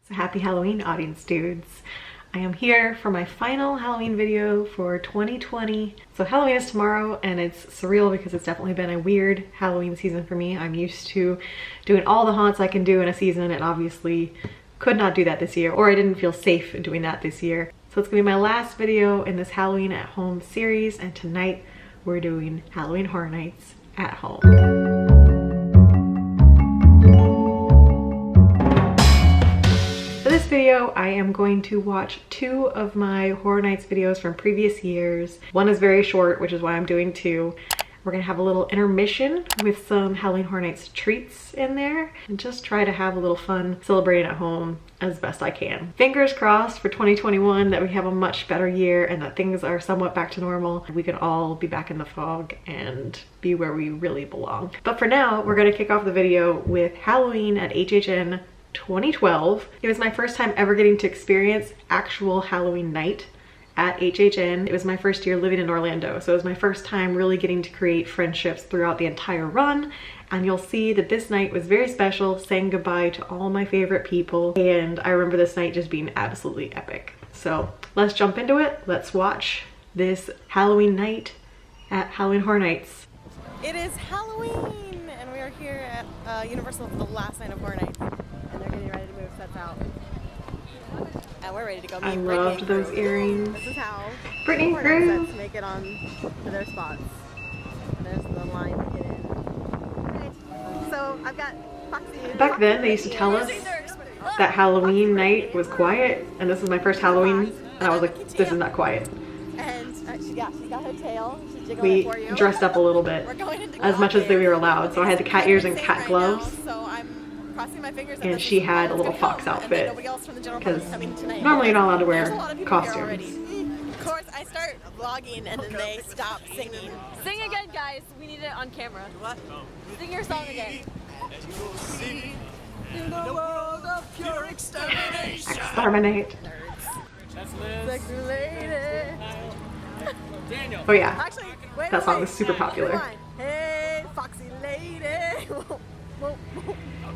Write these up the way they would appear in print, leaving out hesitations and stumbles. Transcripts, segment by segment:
So happy Halloween, audience dudes. I am here for my final Halloween video for 2020. So Halloween is tomorrow and it's surreal because it's definitely been a weird Halloween season for me. I'm used to doing all the haunts I can do in a season and obviously could not do that this year, or I didn't feel safe doing that this year. So it's gonna be my last video in this Halloween at home series, and tonight we're doing Halloween Horror Nights at home. For this video, I am going to watch two of my Horror Nights videos from previous years. One is very short, which is why I'm doing two. We're gonna have a little intermission with some Halloween Horror Nights treats in there and just try to have a little fun celebrating at home as best I can. Fingers crossed for 2021 that we have a much better year and that things are somewhat back to normal. We can all be back in the fog and be where we really belong. But for now, we're gonna kick off the video with Halloween at HHN 2012. It was my first time ever getting to experience actual Halloween night at HHN. It was my first year living in Orlando, so it was my first time really getting to create friendships throughout the entire run. And you'll see that this night was very special, saying goodbye to all my favorite people, and I remember this night just being absolutely epic. So let's jump into it. Let's watch this Halloween night at Halloween Horror Nights. It is Halloween, and we are here at Universal for the last night of Horror Nights, and they're getting ready to move sets out. And we're ready to go meet I Brittany loved and those Drew. earrings. This is how Brittany Horror Nights Drew. sets make it on to their spots. And there's the line to get in. Right. So I've got Foxy. Back then, they used to tell us that Halloween night was quiet, and this was my first Halloween, and I was like, this is not quiet. And she got her tail. She's jiggling We it for you. dressed up a little bit, We're going into as much as we were allowed. So I had the cat ears and Right cat gloves. now, so I'm crossing my fingers And she had a little fox outfit, because normally you're not allowed to wear costumes. Of course, I start vlogging and then they stop singing. Sing again, guys. We need it on camera. What? Sing your song again. In the world of pure extermination. Exterminate. That's Liz. Sexy lady. Daniel. Oh yeah, Actually, wait, that song wait. was super popular. Rewind. Hey, foxy lady.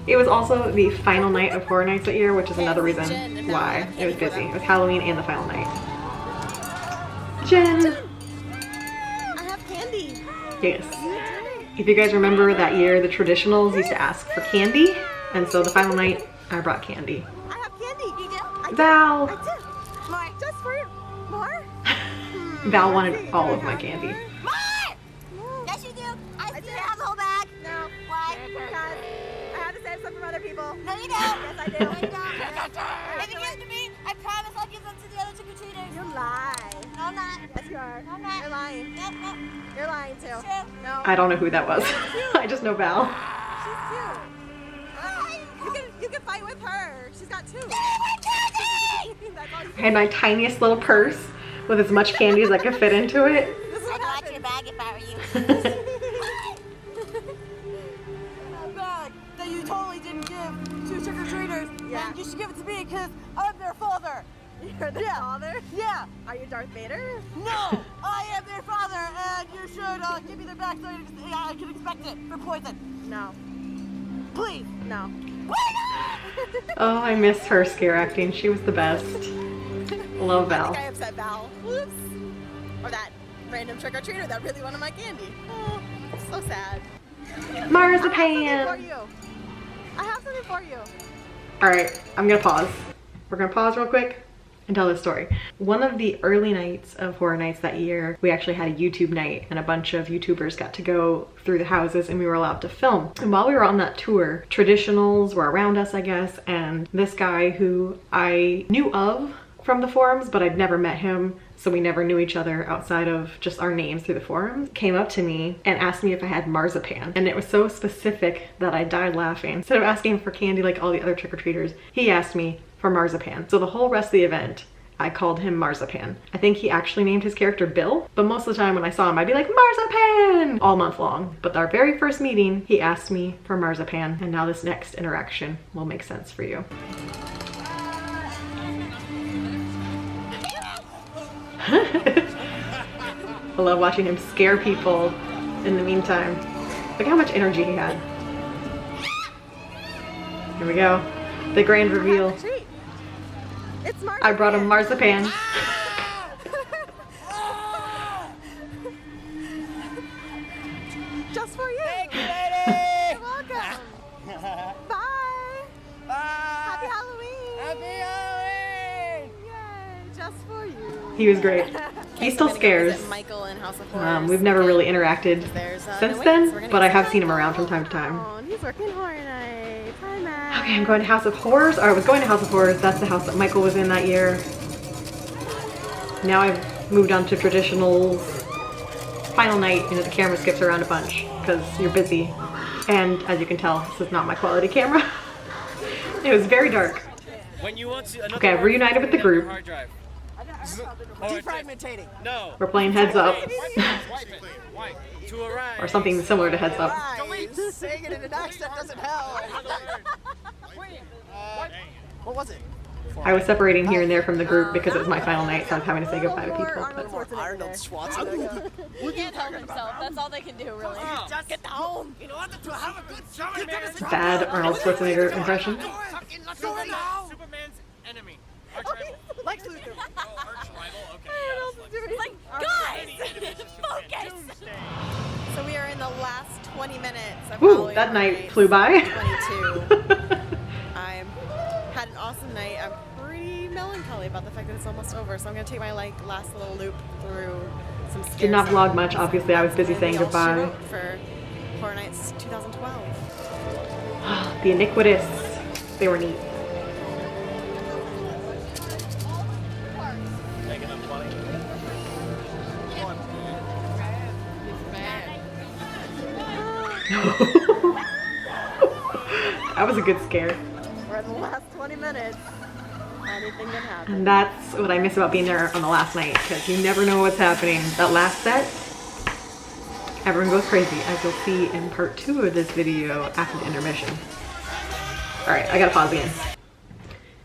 It was also the final night of Horror Nights that year, which is another reason why it was busy. It was Halloween and the final night. Jen! I have candy. Yes. If you guys remember that year, the traditionals used to ask for candy, and so the final night, I brought candy. I have candy. You do? Val! I do. More. Just for you. More? Val wanted all of my candy. More! Yes, you do. I do have the whole bag. No. Why? Because I have to save some from other people. No, you don't. Yes, I do. No, you don't. If you give them to me, I promise I'll give them to the other trick-or-treaters. You lie. No, I'm not. Yes, you are. No, I'm not. You're lying. Nope, nope. You're lying, too. It's true. No. I don't know who that was. I just know Val. She's cute. You can fight with her. She's got two. I had my tiniest little purse with as much candy as I could fit into it. I'd watch your bag if I were you. Bag that you totally didn't give to trick-or-treaters. Yeah. And you should give it to me because I'm their father. You're their father? Yeah. Are you Darth Vader? No, I am their father, and you should give me their bag so I can expect it for poison. No. Please. No. Why not? Oh, I miss her scare acting. She was the best. Love Val. I think I upset Val. Whoops. Or that random trick-or-treater that really wanted my candy. Oh, so sad. Marzipan! I have something for you. Alright, I'm gonna pause. We're gonna pause real quick and tell this story. One of the early nights of Horror Nights that year, we actually had a YouTube night and a bunch of YouTubers got to go through the houses and we were allowed to film. And while we were on that tour, traditionals were around us, I guess, and this guy who I knew of from the forums, but I'd never met him, so we never knew each other outside of just our names through the forums, came up to me and asked me if I had marzipan. And it was so specific that I died laughing. Instead of asking for candy like all the other trick-or-treaters, he asked me for marzipan. So the whole rest of the event, I called him Marzipan. I think he actually named his character Bill, but most of the time when I saw him, I'd be like, Marzipan! All month long. But our very first meeting, he asked me for marzipan, and now this next interaction will make sense for you. I love watching him scare people in the meantime. Look how much energy he had. Here we go. The grand reveal. It's marzipan. I brought him marzipan. Just for you. Thank you, lady. You're welcome. Bye. Bye. Happy Halloween. Happy Halloween. Yay, just for you. He was great. He still scares. Michael in House of Horrors. We've never really interacted since then, but I have seen him Michael. around from time to time. Oh, he's working Horror Nights. Hi, Matt. Okay, I'm going to House of Horrors. Or I was going to House of Horrors. That's the house that Michael was in that year. Now I've moved on to traditional final night. You know, the camera skips around a bunch because you're busy. And as you can tell, this is not my quality camera. It was very dark. When you want to, Okay, I've reunited with the group. Defragmentating. No. We're playing Heads Up. Wipe. To arrive. Or something similar to Heads Up. Saying it in an accent doesn't help. What was it? I was separating here and there from the group because it was my final night, so I was having to say goodbye to people. But Arnold Schwarzenegger. He can't help himself. That's all they can do, really. Just get home. In order to have a good summer, man. bad Arnold Schwarzenegger impression. Superman's enemy. Arch rival. Lex Luthor. Oh, arch rival. Okay. Like, guys, focus. So we are in the last 20 minutes of Woo, Halloween that night Nights flew by. 22. I had an awesome night. I'm pretty melancholy about the fact that it's almost over, so I'm gonna take my last little loop through some scares. Did not that vlog much, obviously. I was busy saying we all goodbye. wrote for Horror Nights 2012. The Iniquitous. They were neat. That was a good scare. We're in the last 20 minutes. Anything can happen. And that's what I miss about being there on the last night, because you never know what's happening. That last set, everyone goes crazy, as you'll see in part 2 of this video after the intermission. Alright, I gotta pause again.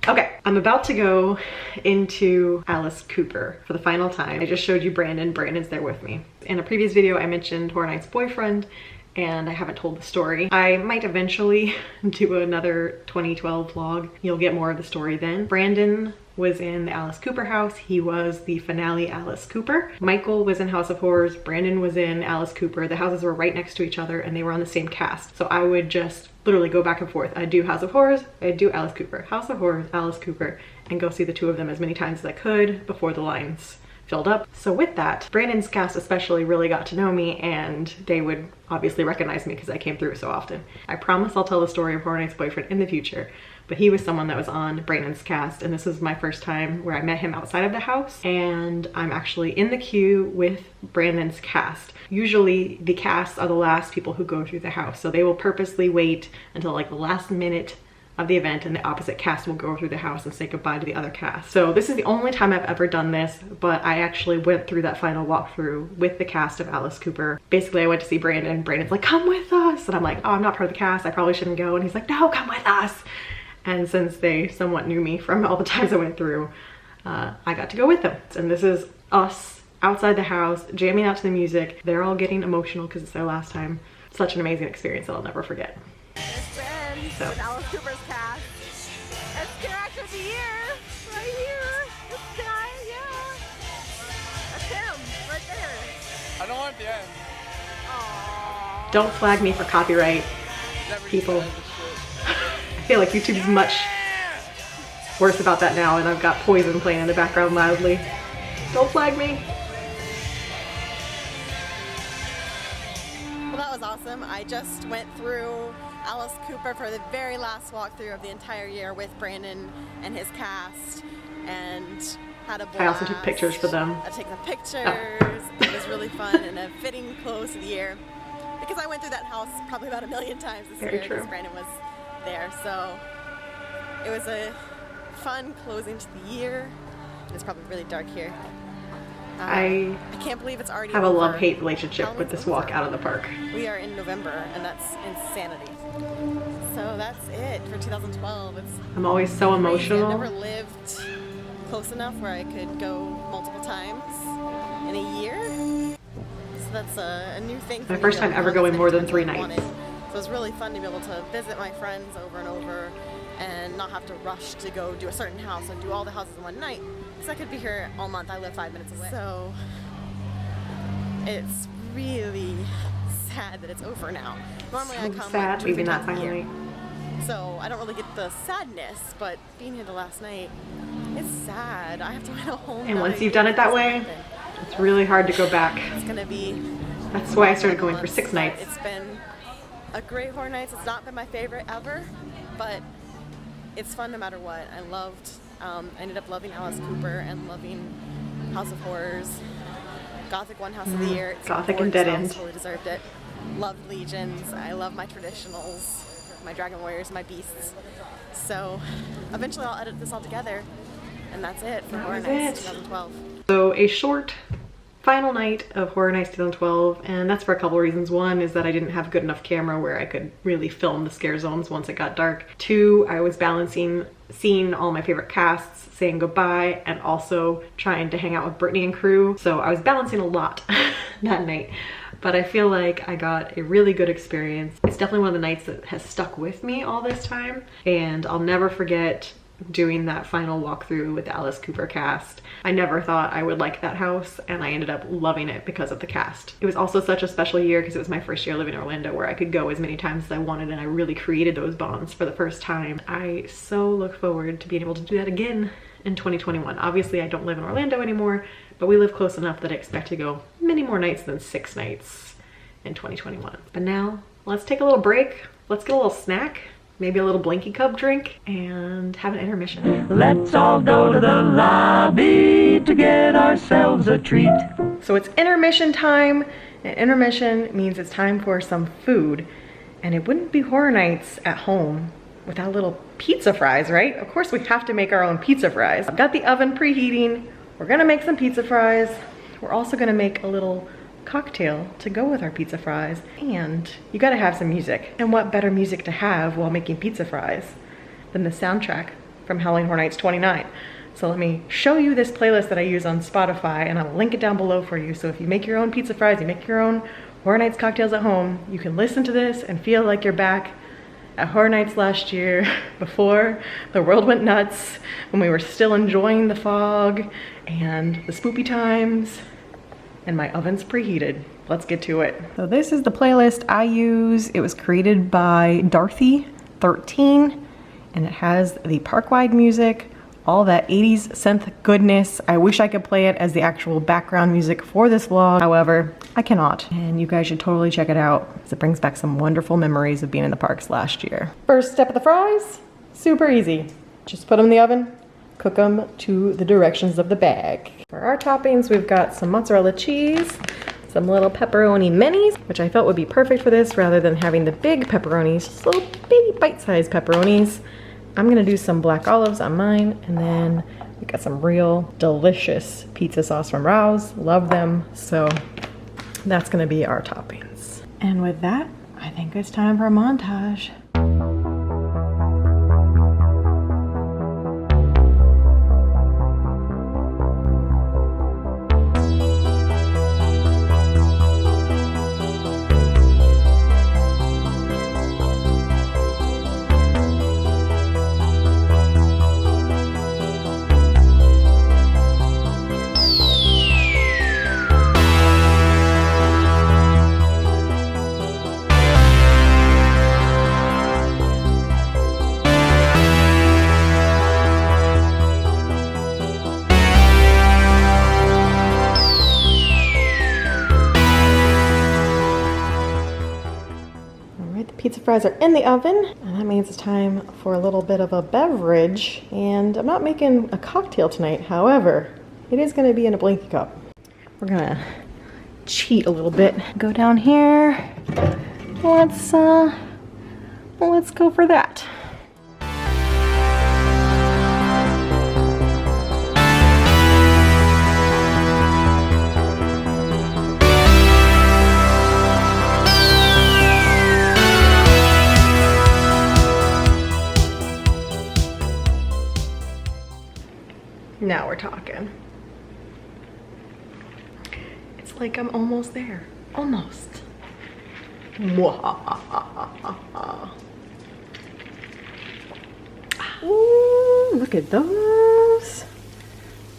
Okay, I'm about to go into Alice Cooper for the final time. I just showed you Brandon. Brandon's there with me. In a previous video, I mentioned Horror Nights' boyfriend, and I haven't told the story. I might eventually do another 2012 vlog. You'll get more of the story then. Brandon was in the Alice Cooper house. He was the finale Alice Cooper. Michael was in House of Horrors. Brandon was in Alice Cooper. The houses were right next to each other and they were on the same cast. So I would just literally go back and forth. I'd do House of Horrors, I'd do Alice Cooper, House of Horrors, Alice Cooper, and go see the two of them as many times as I could before the lines filled up. So with that, Brandon's cast especially really got to know me, and they would obviously recognize me because I came through so often. I promise I'll tell the story of Horror Nights' boyfriend in the future, but he was someone that was on Brandon's cast, and this was my first time where I met him outside of the house, and I'm actually in the queue with Brandon's cast. Usually the casts are the last people who go through the house, so they will purposely wait until like the last minute of the event and the opposite cast will go through the house and say goodbye to the other cast. So this is the only time I've ever done this, but I actually went through that final walkthrough with the cast of Alice Cooper. Basically, I went to see Brandon. Brandon's like, come with us. And I'm like, oh, I'm not part of the cast. I probably shouldn't go. And he's like, no, come with us. And since they somewhat knew me from all the times I went through, I got to go with them. And this is us outside the house, jamming out to the music. They're all getting emotional because it's their last time. Such an amazing experience that I'll never forget. So. With Alice Cooper's cast. That's character of the year, right here. This guy, yeah. That's him, right there. I don't want the end. Aww. Don't flag me for copyright, people. I feel like YouTube's much worse about that now, and I've got Poison playing in the background loudly. Don't flag me. Well, that was awesome. I just went through Alice Cooper for the very last walkthrough of the entire year with Brandon and his cast, and had a blast. I also took pictures for them. I took the pictures. It was really fun and a fitting close to the year because I went through that house probably about 1,000,000 times this year because Brandon was there. So it was a fun closing to the year. It's probably really dark here. I can't believe it's already have a over. love-hate relationship with this walk out of the park. We are in November, and that's insanity. So that's it for 2012. I'm always so emotional. I've never lived close enough where I could go multiple times in a year. So that's a new thing for me. My first time ever going more than 3 nights. So it was really fun to be able to visit my friends over and over, and not have to rush to go do a certain house and do all the houses in one night. Because I could be here all month. I live 5 minutes away. So it's really sad that it's over now. Normally I come sad like 2 or 3 leaving that times a year. finally. So I don't really get the sadness, but being here the last night, it's sad. I have to wait a whole night. And once you've done it that way, it's really hard to go back. It's gonna be. That's why I started going for 6 nights. It's been a great Horror Nights. It's not been my favorite ever, but it's fun no matter what. I loved. I ended up loving Alice Cooper and loving House of Horrors. Gothic won House of the Year. It's Gothic and Dead End. Totally deserved it. Loved Legions. I love my traditionals, my Dragon Warriors, my Beasts. So eventually I'll edit this all together, and that's it for Horror Nights 2012. So a short final night of Horror Nights 2012, and that's for a couple reasons. One is that I didn't have a good enough camera where I could really film the scare zones once it got dark. 2, I was balancing seeing all my favorite casts, saying goodbye, and also trying to hang out with Brittany and crew. So I was balancing a lot that night. But I feel like I got a really good experience. It's definitely one of the nights that has stuck with me all this time, and I'll never forget doing that final walkthrough with the Alice Cooper cast. I never thought I would like that house, and I ended up loving it because of the cast. It was also such a special year because it was my first year living in Orlando, where I could go as many times as I wanted, and I really created those bonds for the first time. I so look forward to being able to do that again in 2021. Obviously I don't live in Orlando anymore, but we live close enough that I expect to go many more nights than 6 nights in 2021. But now let's take a little break. Let's get a little snack, maybe a little Blinky Cup drink, and have an intermission. Let's all go to the lobby to get ourselves a treat. So it's intermission time, and intermission means it's time for some food. And it wouldn't be Horror Nights at home without little pizza fries, right? Of course we have to make our own pizza fries. I've got the oven preheating. We're gonna make some pizza fries. We're also gonna make a little cocktail to go with our pizza fries, and you gotta have some music. And what better music to have while making pizza fries than the soundtrack from Halloween Horror Nights 29. So let me show you this playlist that I use on Spotify, and I'll link it down below for you. So if you make your own pizza fries, you make your own Horror Nights cocktails at home, you can listen to this and feel like you're back at Horror Nights last year, before the world went nuts, when we were still enjoying the fog and the spoopy times, and my oven's preheated. Let's get to it. So this is the playlist I use. It was created by Darthy13, and it has the park-wide music, all that 80s synth goodness. I wish I could play it as the actual background music for this vlog. However, I cannot. And you guys should totally check it out, because it brings back some wonderful memories of being in the parks last year. First step of the fries, super easy. Just put them in the oven, cook them to the directions of the bag. For our toppings, we've got some mozzarella cheese, some little pepperoni minis, which I felt would be perfect for this rather than having the big pepperonis, just little baby bite-sized pepperonis. I'm gonna do some black olives on mine, and then we got some real delicious pizza sauce from Rouse. Love them, so that's gonna be our toppings. And with that, I think it's time for a montage. Pizza fries are in the oven, and that means it's time for a little bit of a beverage. And I'm not making a cocktail tonight, however, it is gonna be in a Blinky Cup. We're gonna cheat a little bit. Go down here. Let's go for that. Now we're talking. It's like I'm almost there. Almost. Ooh, look at those.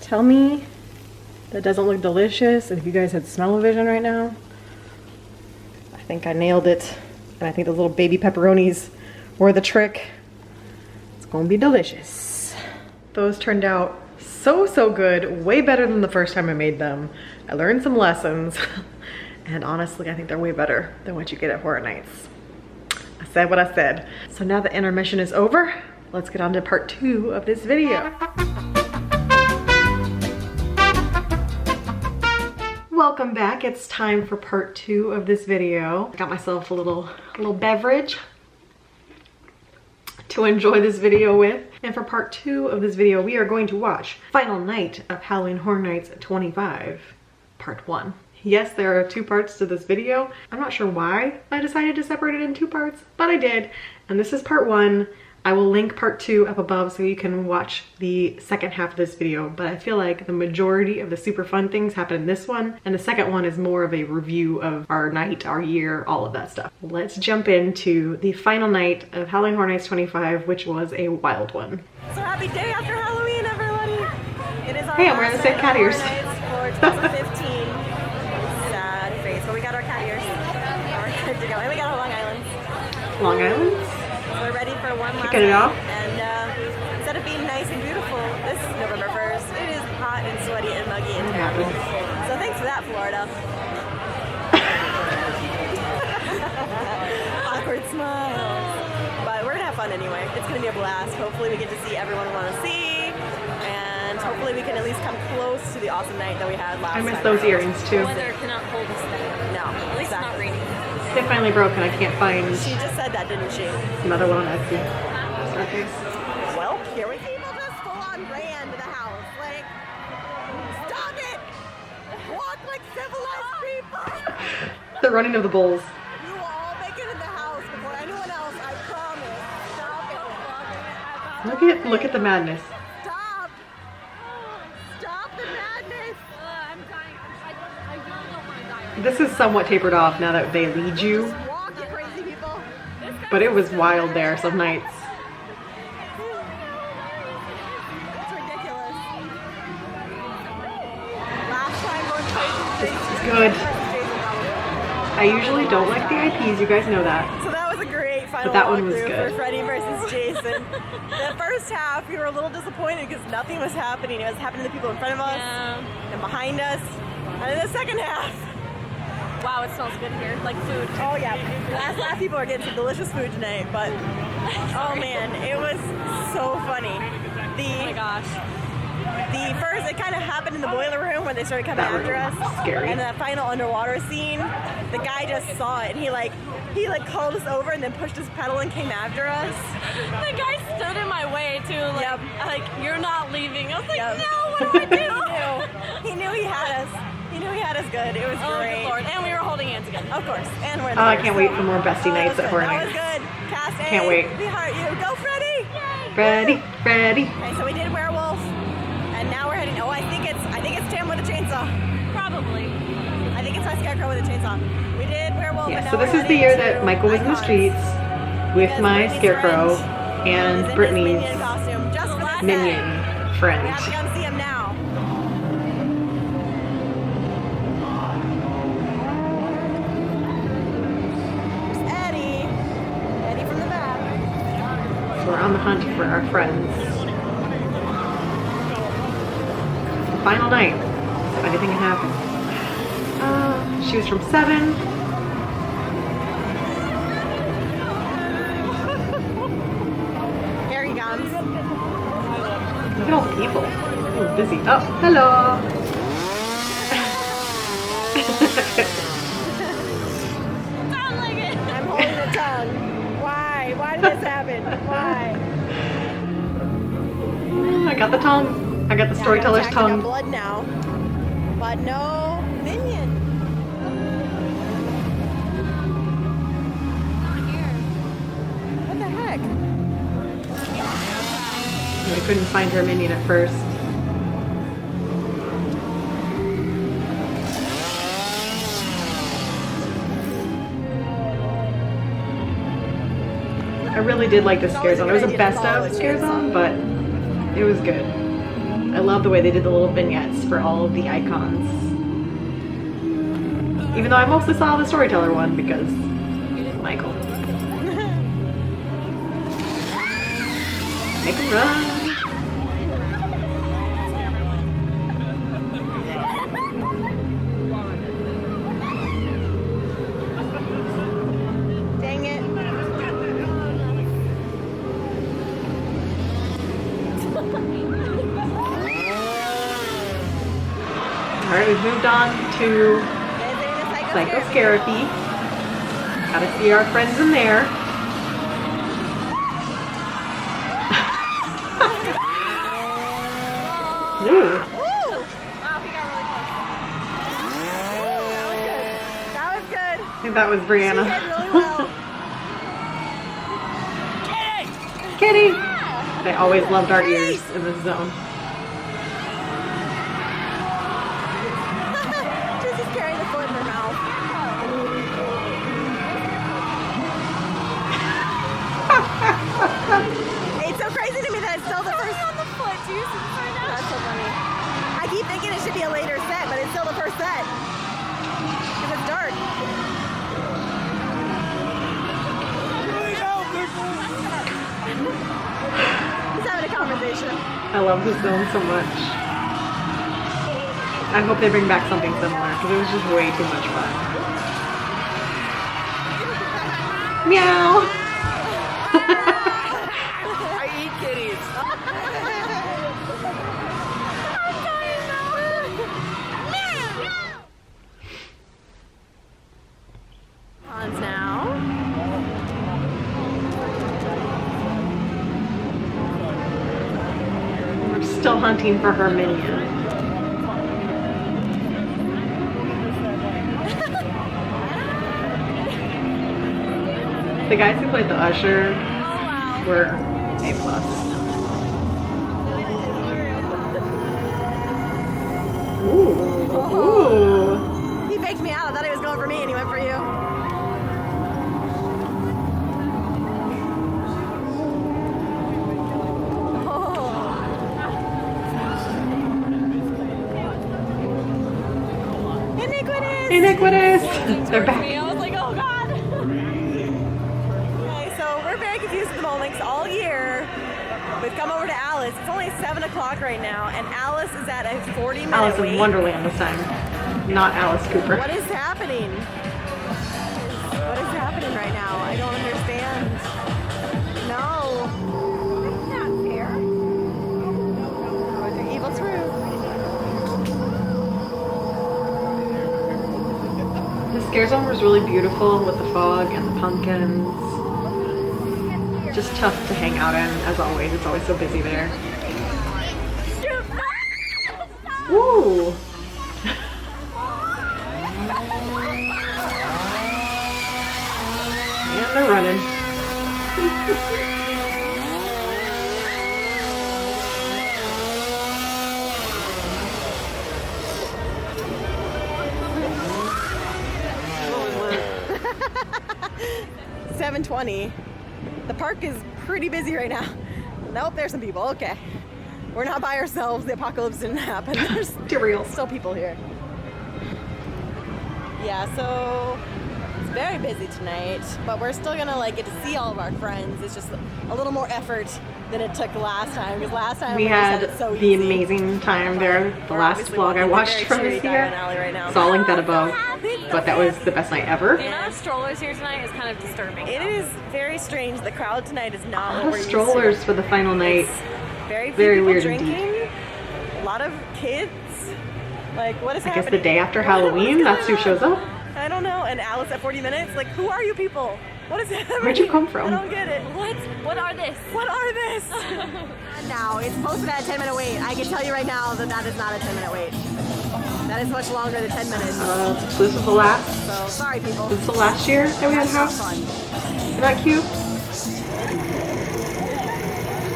Tell me that doesn't look delicious. And if you guys had smell-o-vision right now, I think I nailed it. And I think those little baby pepperonis were the trick. It's gonna be delicious. Those turned out so good, way better than the first time I made them. I learned some lessons, and honestly, I think they're way better than what you get at Horror Nights. I said what I said. So now the intermission is over, let's get on to part 2 of this video. Welcome back. It's time for part 2 of this video. I got myself a little beverage to enjoy this video with. And for part 2 of this video, we are going to watch Final Night of Halloween Horror Nights 25, part 1. Yes, there are 2 parts to this video. I'm not sure why I decided to separate it in 2 parts, but I did. And this is part 1. I will link part 2 up above so you can watch the second half of this video, but I feel like the majority of the super fun things happen in this one, and the second one is more of a review of our night, our year, all of that stuff. Let's jump into the final night of Halloween Horror Nights 25, which was a wild one. So happy day after Halloween, everybody! It is our Hey, I'm wearing the same cat ears. For 2015. Sad face, but we got our cat ears. We're good to go, and we got our Long Islands. Long Island? We're ready for one last Kicking it off. And instead of being nice and beautiful, this November 1st, it is hot and sweaty and muggy and terrible. So thanks for that, Florida. Awkward smiles. But we're gonna have fun anyway. It's gonna be a blast. Hopefully we get to see everyone we want to see, and hopefully we can at least come close to the awesome night that we had last I miss time. those earrings too. Weather cannot hold us there. No, At least it's not exactly. raining. They finally broke and I can't find She just said that, didn't she? another one on Etsy. Okay. Well, here we people just full on ran to the house. Like, stop it! Walk like civilized people! The running of the bulls. You will all make it in the house before anyone else, I promise. Stop it. Look at the madness. Stop! Stop the madness! I'm dying. I really don't want to die right This is somewhat tapered off now that they lead you, Walk, you crazy people! but it was wild there some nights. It's ridiculous. Last time we were crazy. This is good. I usually don't like the IPs, you guys know that. So that was a great final But that one was walkthrough good. for Freddy versus Jason. The first half, we were a little disappointed because nothing was happening. It was happening to the people in front of us and behind us. And then the second half. Wow, it smells good here. Like food. Oh yeah, last people are getting some delicious food tonight, but oh man, it was so funny. Oh my gosh. The first, it kind of happened in the boiler room when they started coming That after room us. was scary. And the final underwater scene, the guy just saw it and he called us over and then pushed his pedal and came after us. The guy stood in my way too. Like, Yep. like you're not leaving. I was like, Yep. no, what do I do? He knew he had us. He knew he had us good. It was Oh, great. good Lord. And we were holding hands again. Of course. And we're in Oh, the I can't wait for more bestie that nights was at good. Horror That was Nights. good. Cast A. Can't wait. We heart you. Go, Freddy! Freddy. Okay, so we did werewolf, and now we're heading. Oh, I think it's Tim with a chainsaw. Probably. I think it's my scarecrow with a chainsaw. We did werewolf. Yeah, and so now this we're is the heading year to that Michael was in the Icons. streets with Because my Brittany's scarecrow friend and is in his Brittany's minion costume just for that minion day. We friend. have to come see him now. There's Eddie from the back. So we're on the hunt for our friends. The final night. So anything can happen. She was from 7. Here he comes. Look at all the people. Ooh, busy. Oh, hello. Sound like it. I'm holding the tongue. Why? Why did this happen? Why? I got the tongue. I got the storyteller's I got tongue. blood now, but no minion. What the heck? I couldn't find her minion at first. I really did like the scare zone. It was a best of scare zone, but it was good. I love the way they did the little vignettes for all of the icons. Even though I mostly saw the storyteller one because Michael. Make him run. Dang it. Alright, we've moved on to psychotherapy. Gotta see our friends in there. Ooh. Wow, he got really close. That was good. I think that was Brianna. She did really well. Kitty! They always loved our ears in this zone. Just carrying the foot in her mouth. It's so crazy to me that it's still the first on the foot. Do you see this right now? That's so funny. I keep thinking it should be a later set, but it's still the first set. Because it's dark. He's having a conversation. I love this zone so much. I hope they bring back something similar because it was just way too much fun. Meow! I eat kitties. Hans now. We're still hunting for her minion. The guys who played the usher were A+. Ooh. He faked me out. I thought he was going for me and he went for you. Oh. Iniquitous! Iniquitous! They're back. I was like, oh god. Okay, so we're very confused at the moment because all year we've come over to Alice. It's only 7 o'clock right now, and Alice is at a 40-minute Alice wait. in Wonderland this time, not Alice Cooper. What is happening? What is happening right now? I don't understand. No. That's not fair. They're evil truth. The scare zone was really beautiful with the fog and the pumpkins. Just tough to hang out in, as always. It's always so busy there. Woo! And they're running. $7:20. The park is pretty busy right now. Nope, there's some people. Okay. We're not by ourselves. The apocalypse didn't happen. There's Real. still people here. Yeah, so it's very busy tonight, but we're still gonna like get to see all of our friends. It's just a little more effort than it took last time, because last time We just had it so the easy. amazing time there. The We're last obviously vlog I walking watched very from cheery this Diamond year. Alley right now. So I'll link that above. But that was the best night ever. The amount of strollers here tonight is kind of disturbing. It is very strange. The crowd tonight is not what A lot we're of used strollers to. for the final night. It's very few Very people weird drinking. indeed. A lot of kids. Like, what is I happening? guess the day after Halloween, that's who shows up. I don't know. And Alice at 40 minutes. Like, who are you people? What is happening? Where'd you come from? I don't get it. What are this? What are this? Now, it's posted at a 10-minute wait. I can tell you right now that that is not a 10-minute wait. That is much longer than 10 minutes. So this is the last. So, sorry, people. This is the last year that we had a That's house. not fun. Isn't that cute?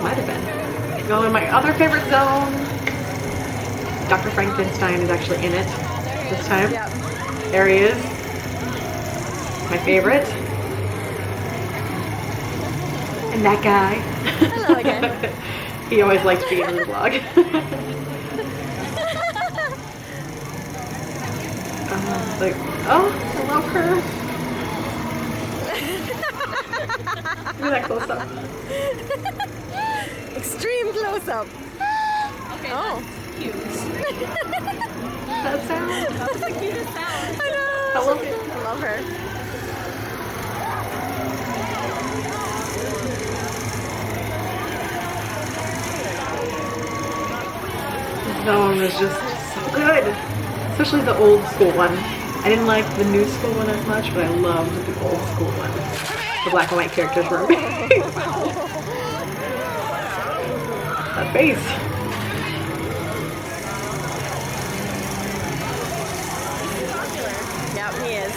Might have been. Go in my other favorite zone. Dr. Frankenstein is actually in it this time. Yep. There he is. My favorite. And that guy. Hello again. He always likes being in the vlog. Like, oh, I love her. Look at that close up. Extreme close up. Okay, Oh. that's cute. That sound. That's the cutest sound. I know. I love it. I love her. That one was just so good. Especially the old school one. I didn't like the new school one as much, but I loved the old school one. The black and white characters were amazing. That face. Yep, he is.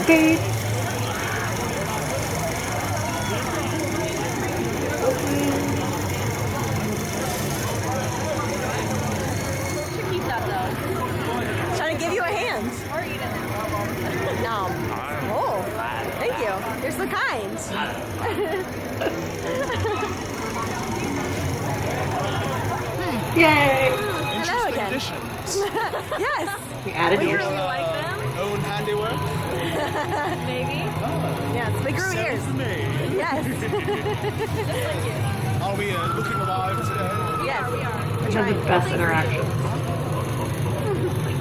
Okay. Keep that though. Trying to give you a hand. Or eat it. No. Oh, thank you. You're so kind. Yay! Hello again. Yes. We added You ears. really like them? Own handiwork? Maybe. Yes, we grew ears. Sounds to me. Yes. Are we looking alive today? Yes. We are. We had the best interactions.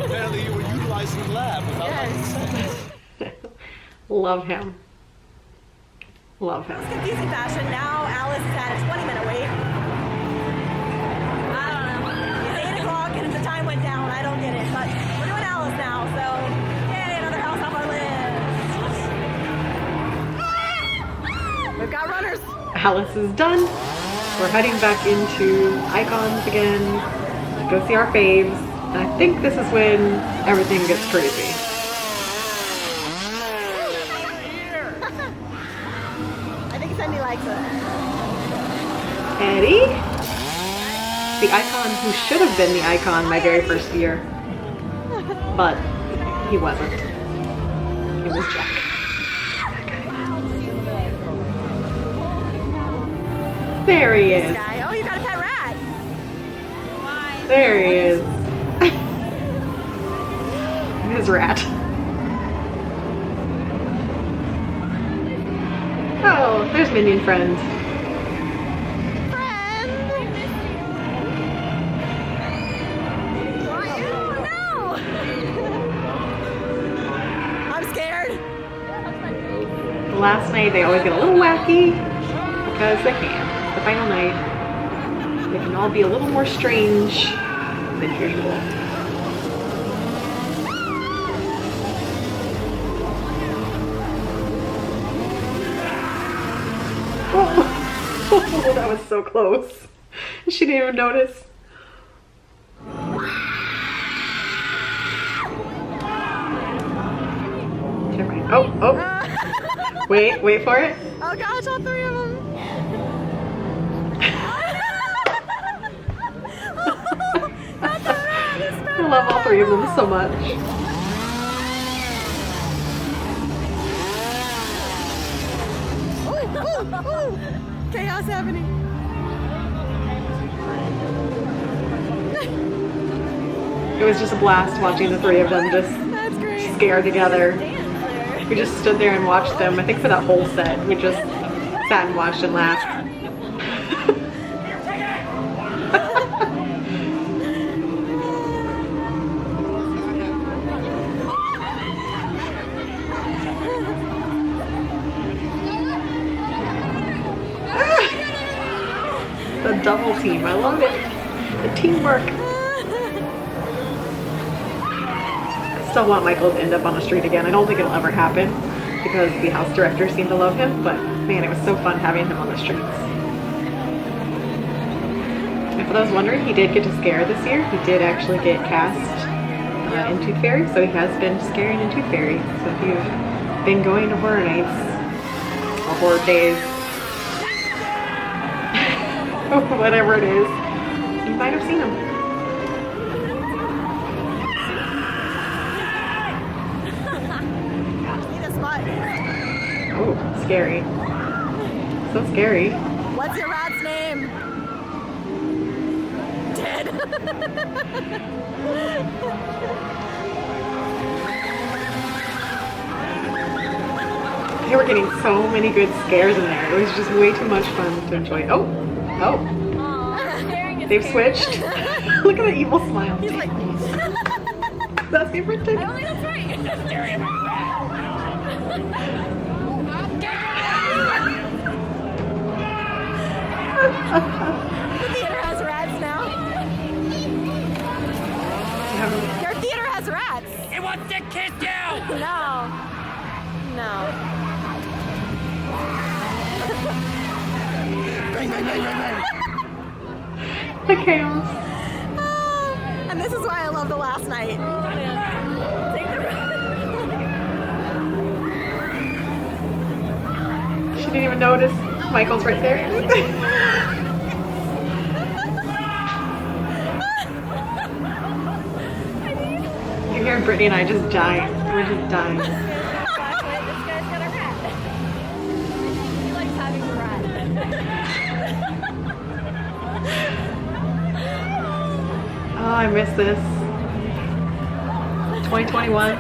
Apparently you were utilizing the lab without Yes. Love him. Love him. Confusing fashion. Now Alice is at a 20-minute wait. I don't know. It's 8 o'clock and the time went down. I don't get it, but we're doing Alice now, so yay, another house off our list. We've got runners. Alice is done. We're heading back into icons again. Go see our faves. And I think this is when everything gets crazy. I think Cindy likes it. Eddie? The icon who should have been the icon my very first year. But he wasn't. It was Jack. There he is. Guy. Oh, you got a pet rat. There he is. His rat. Oh, there's Minion friends. I'm scared. Last night they always get a little wacky because they can. The final night, they can all be a little more strange than usual. Oh, that was so close. She didn't even notice. Oh, oh. Wait for it. Oh gosh, all three of them. I love all three of them so much. Ooh, chaos happening. It was just a blast watching the three of them just That's great. scared together. We just stood there and watched them. I think for that whole set, we just sat and watched and laughed. The double team, I love it. The teamwork. I still want Michael to end up on the street again. I don't think it'll ever happen because the house directors seem to love him, but man, it was so fun having him on the streets. And for those wondering, he did get to scare this year. He did actually get cast in Tooth Fairy, so he has been scaring in Tooth Fairy. So if you've been going to horror nights or horror days, whatever it is, you might have seen him. Need a spot. Oh, scary. So scary. What's your rat's name? Dead. They were getting so many good scares in there. It was just way too much fun to enjoy. Oh, they've switched. Look at the evil smile. He's like, That's favorite thing. I don't think that's right. the theater has rats now. Your theater has rats. It wants to kiss you! No. No. Bang, bang, bang, bang, bang. The chaos. And this is why I love the last night. She didn't even notice. Michael's right there. You hear Brittany and I just dying. We're just dying. This guy's got a rat. He likes having the rat. Oh, I miss this. 2021.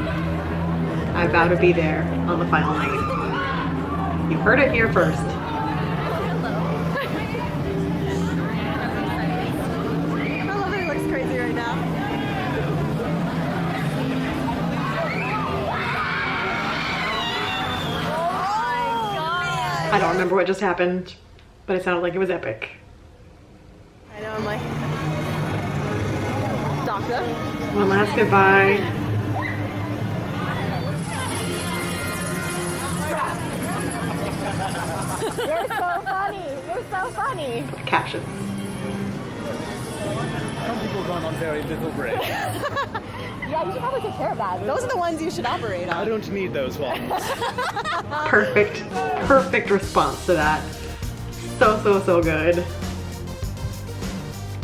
I vow to be there on the final night. You heard it here first. I love that he looks crazy right now. I don't remember what just happened, but it sounded like it was epic. I know, I'm like, doctor. One last goodbye. You're so funny. You're so funny. Captions. Some people run on very little bread. Yeah, you should probably take care of that. Those are the ones you should operate I on. don't need those ones. Perfect response to that. So good.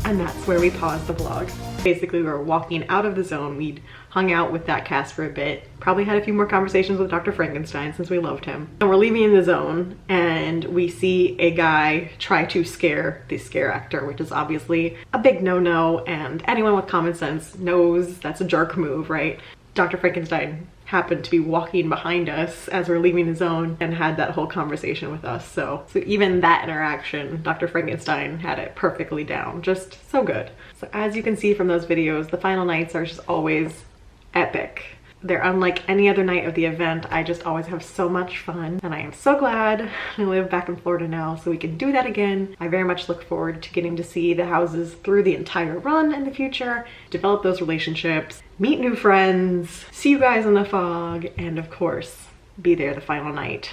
And that's where we paused the vlog. Basically, we were walking out of the zone. We'd hung out with that cast for a bit. Probably had a few more conversations with Dr. Frankenstein since we loved him. And we're leaving the zone and we see a guy try to scare the scare actor, which is obviously a big no-no, and anyone with common sense knows that's a jerk move, right? Dr. Frankenstein happened to be walking behind us as we're leaving the zone and had that whole conversation with us. So even that interaction, Dr. Frankenstein had it perfectly down. Just so good. So as you can see from those videos, the final nights are just always epic. They're unlike any other night of the event. I just always have so much fun, and I am so glad I live back in Florida now so we can do that again. I very much look forward to getting to see the houses through the entire run in the future, develop those relationships, meet new friends, see you guys in the fog, and of course, be there the final night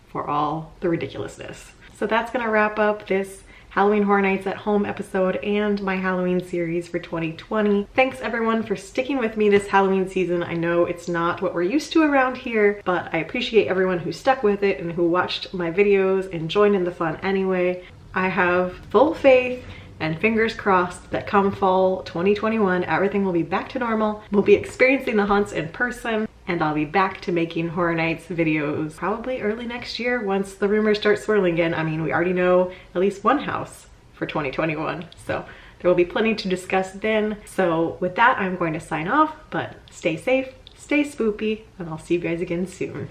for all the ridiculousness. So that's gonna wrap up this Halloween Horror Nights at Home episode and my Halloween series for 2020. Thanks everyone for sticking with me this Halloween season. I know it's not what we're used to around here, but I appreciate everyone who stuck with it and who watched my videos and joined in the fun anyway. I have full faith and fingers crossed that come fall 2021, everything will be back to normal. We'll be experiencing the haunts in person, and I'll be back to making Horror Nights videos probably early next year once the rumors start swirling again. I mean, we already know at least one house for 2021, so there will be plenty to discuss then. So with that, I'm going to sign off, but stay safe, stay spoopy, and I'll see you guys again soon.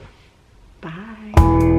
Bye.